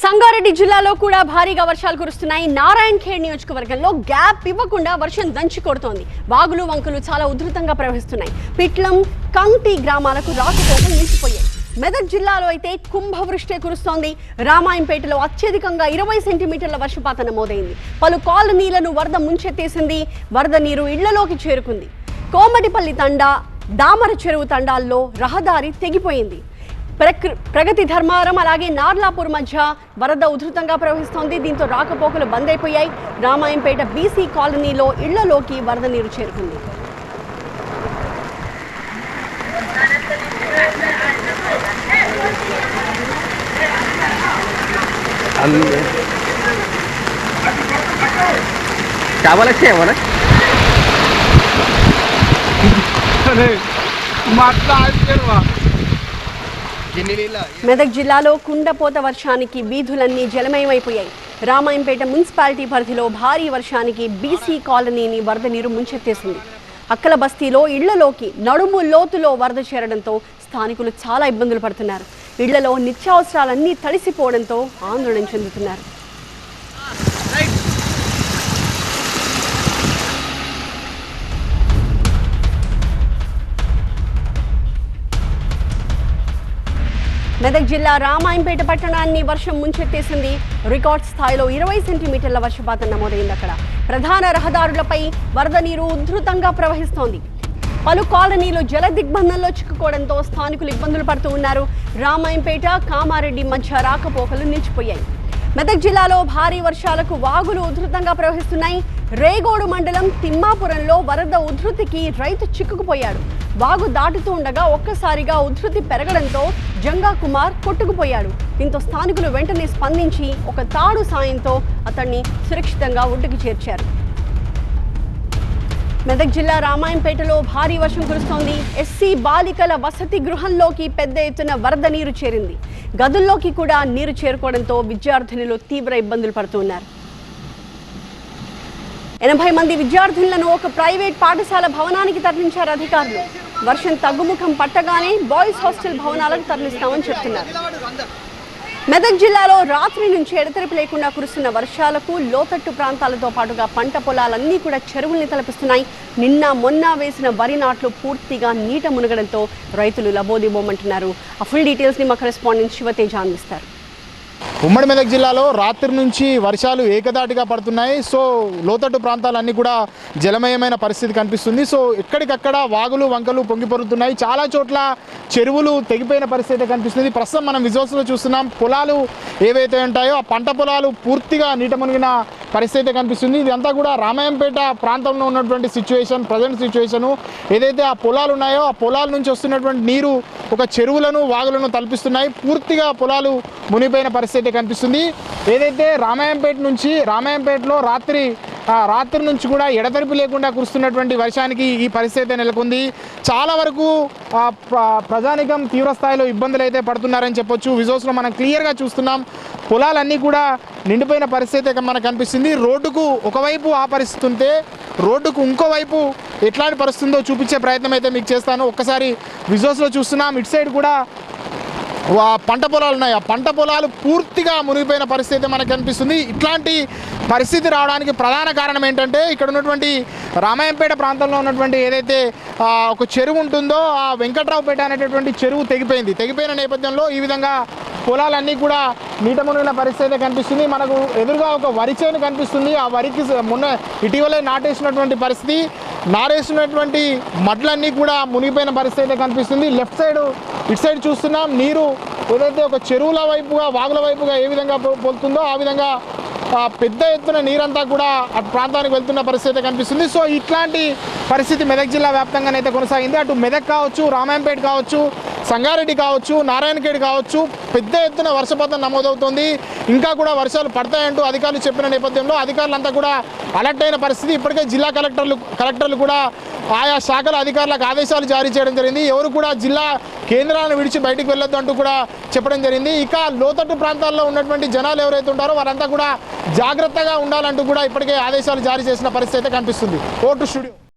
సంగారెడ్డి జిల్లాలో కూడా భారీగా వర్షాలు కురుస్తున్నాయి. నారాయణఖేడ్ నియోజకవర్గంలో గ్యాప్ ఇవ్వకుండా వర్షం దంచి కొడుతోంది. వాగులు వంకలు చాలా ఉధృతంగా ప్రవహిస్తున్నాయి. పిట్లం, కంటి గ్రామాలకు రాకపోకలు నిలిచిపోయాయి. మెదక్ జిల్లాలో అయితే కుంభవృష్టి కురుస్తోంది. రామాయంపేటలో అత్యధికంగా 20 సెంటీమీటర్ల వర్షపాతం నమోదైంది. పలు కాలనీలను వరద ముంచెత్తేసింది. వరద నీరు ఇళ్లలోకి చేరుకుంది. కోమటిపల్లి తండా, దామర చెరువు తండాల్లో రహదారి తెగిపోయింది. ప్రగతి ధర్మారం అలాగే నార్లాపూర్ మధ్య వరద ఉధృతంగా ప్రవహిస్తోంది. దీంతో రాకపోకలు బంద్ అయిపోయాయి. రామాయంపేట బీసీ కాలనీలో ఇళ్లలోకి వరద నీరు చేరుకుంది. మెదక్ జిల్లాలో కుండపోత వర్షానికి వీధులన్నీ జలమయమైపోయాయి. రామాయంపేట మున్సిపాలిటీ పరిధిలో భారీ వర్షానికి బీసీ కాలనీని వరద నీరు ముంచెత్తేసింది. అక్కల బస్తీలో ఇళ్లలోకి నడుము లోతులో వరద చేరడంతో స్థానికులు చాలా ఇబ్బందులు పడుతున్నారు. ఇళ్లలో నిత్యావసరాలన్నీ తడిసిపోవడంతో ఆందోళన చెందుతున్నారు. మెదక్ జిల్లా రామాయంపేట పట్టణాన్ని వర్షం ముంచెత్తేసింది. రికార్డ్ స్థాయిలో 20 సెంటీమీటర్ల వర్షపాతం నమోదైంది. అక్కడ ప్రధాన రహదారులపై వరద నీరు ఉధృతంగా ప్రవహిస్తోంది. పలు కాలనీలు జల దిగ్బంధంలో చిక్కుకోవడంతో స్థానికులు ఇబ్బందులు పడుతూ ఉన్నారు. రామాయంపేట, కామారెడ్డి మధ్య రాకపోకలు నిలిచిపోయాయి. మెదక్ జిల్లాలో భారీ వర్షాలకు వాగులు ఉధృతంగా ప్రవహిస్తున్నాయి. రేగోడు మండలం తిమ్మాపురంలో వరద ఉధృతికి రైతు చిక్కుకుపోయాడు. వాగు దాటుతూ ఉండగా ఒక్కసారిగా ఉధృతి పెరగడంతో జంగా కుమార్ కొట్టుకుపోయాడు. దీంతో స్థానికులు వెంటనే స్పందించి ఒక తాడు సాయంతో అతన్ని సురక్షితంగా ఒడ్డుకు చేర్చారు. మెదక్ జిల్లా రామాయంపేటలో భారీ వర్షం కురుస్తోంది. ఎస్సీ బాలికల వసతి గృహంలోకి పెద్ద ఎత్తున వరద నీరు చేరింది. గదుల్లోకి కూడా నీరు చేరుకోవడంతో విద్యార్థినులు తీవ్ర ఇబ్బందులు పడుతున్నారు. 80 మంది విద్యార్థులను ఒక ప్రైవేట్ పాఠశాల భవనానికి తరలించారు అధికారులు. వర్షం తగ్గుముఖం పట్టగానే బాయ్స్ హాస్టల్ భవనాలకు తరలిస్తామని చెప్తున్నారు. మెదక్ జిల్లాలో రాత్రి నుంచి ఎడతెరిపి లేకుండా కురుస్తున్న వర్షాలకు లోతట్టు ప్రాంతాలతో పాటుగా పంట పొలాలన్నీ కూడా చెరువుల్ని తలపిస్తున్నాయి. నిన్న మొన్న వేసిన వరి నాట్లు పూర్తిగా నీట మునగడంతో రైతులు లబోదిబోమంటున్నారు. ఆ ఫుల్ డీటెయిల్స్ని మా కరెస్పాండెంట్ శివతేజ అందిస్తారు. ఉమ్మడి మెదక్ జిల్లాలో రాత్రి నుంచి వర్షాలు ఏకదాటిగా పడుతున్నాయి. సో లోతట్టు ప్రాంతాలన్నీ కూడా జలమయమైన పరిస్థితి కనిపిస్తుంది. సో ఎక్కడికక్కడ వాగులు వంకలు పొంగిపొరుతున్నాయి. చాలా చోట్ల చెరువులు తెగిపోయిన పరిస్థితి కనిపిస్తుంది. ప్రస్తుతం మనం విజువల్స్లో చూస్తున్నాం. పొలాలు ఏవైతే ఉంటాయో ఆ పంట పొలాలు పూర్తిగా నీట మునిగిన పరిస్థితి కనిపిస్తుంది. ఇదంతా కూడా రామాయంపేట ప్రాంతంలో ఉన్నటువంటి ప్రజెంట్ సిచ్యువేషను. ఏదైతే ఆ పొలాలు ఉన్నాయో ఆ పొలాల నుంచి వస్తున్నటువంటి నీరు ఒక చెరువులను వాగులను తలపిస్తున్నాయి. పూర్తిగా పొలాలు మునిగిపోయిన పరిస్థితి కనిపిస్తుంది. ఏదైతే రామాయంపేటలో రాత్రి నుంచి కూడా ఎడతెరిపి లేకుండా కురుస్తున్నటువంటి వర్షానికి ఈ పరిస్థితి నెలకొంది. చాలా వరకు ప్రజానికం తీవ్ర స్థాయిలో ఇబ్బందులు అయితే పడుతున్నారని చెప్పొచ్చు. విజువల్స్లో మనం క్లియర్గా చూస్తున్నాం. పొలాలన్నీ కూడా నిండిపోయిన పరిస్థితి మనకు కనిపిస్తుంది. రోడ్డుకు ఒకవైపు ఆ పరిస్థితి ఉంటే రోడ్డుకు ఇంకోవైపు ఎట్లాంటి పరిస్థితి ఉందో చూపించే ప్రయత్నం అయితే మీకు చేస్తాను. ఒక్కసారి విజువల్స్లో చూస్తున్నాం. ఇటు సైడ్ కూడా పంట పొలాలు ఉన్నాయి. ఆ పంట పొలాలు పూర్తిగా మునిగిపోయిన పరిస్థితి మనకు కనిపిస్తుంది. ఇట్లాంటి పరిస్థితి రావడానికి ప్రధాన కారణం ఏంటంటే ఇక్కడ ఉన్నటువంటి రామాయంపేట ప్రాంతంలో ఉన్నటువంటి ఏదైతే ఒక చెరువు ఉంటుందో ఆ వెంకట్రావుపేట అనేటటువంటి చెరువు తెగిపోయిన నేపథ్యంలో ఈ విధంగా పొలాలన్నీ కూడా నీట మునిగిన పరిస్థితి కనిపిస్తుంది. మనకు ఎదురుగా ఒక వరి చేను కనిపిస్తుంది. ఆ వరికి ఇటీవలే నాటేసినటువంటి పరిస్థితి. నారేసినటువంటి మడ్లన్నీ కూడా మునిగిపోయిన పరిస్థితి కనిపిస్తుంది. ఇటు సైడ్ చూస్తున్నాం. నీరు ఏదైతే ఒక చెరువుల వైపుగా వాగుల వైపుగా ఏ విధంగా పోతుందో ఆ విధంగా పెద్ద ఎత్తున నీరంతా కూడా అటు ప్రాంతానికి వెళ్తున్న పరిస్థితి కనిపిస్తుంది. సో ఇట్లాంటి పరిస్థితి మెదక్ జిల్లా వ్యాప్తంగానైతే కొనసాగింది. అటు మెదక్ కావచ్చు, రామాయంపేట కావచ్చు, సంగారెడ్డి కావచ్చు, నారాయణఖేడ్ కావచ్చు పెద్ద ఎత్తున వర్షపాతం నమోదవుతోంది. ఇంకా కూడా వర్షాలు పడతాయంటూ అధికారులు చెప్పిన నేపథ్యంలో అధికారులంతా కూడా అలర్ట్ అయిన పరిస్థితి. ఇప్పటికే జిల్లా కలెక్టర్లు కూడా ఆయా శాఖల అధికారులకు ఆదేశాలు జారీ చేయడం జరిగింది. ఎవరు కూడా జిల్లా కేంద్రాలను విడిచి బయటకు వెళ్ళొద్దు అంటూ కూడా చెప్పడం జరిగింది. ఇక లోతట్టు ప్రాంతాల్లో ఉన్నటువంటి జనాలు ఎవరైతే ఉంటారో వారంతా కూడా జాగ్రత్తగా ఉండాలంటూ కూడా ఇప్పటికే ఆదేశాలు జారీ చేసిన పరిస్థితి అయితే కనిపిస్తుంది. Vote studio.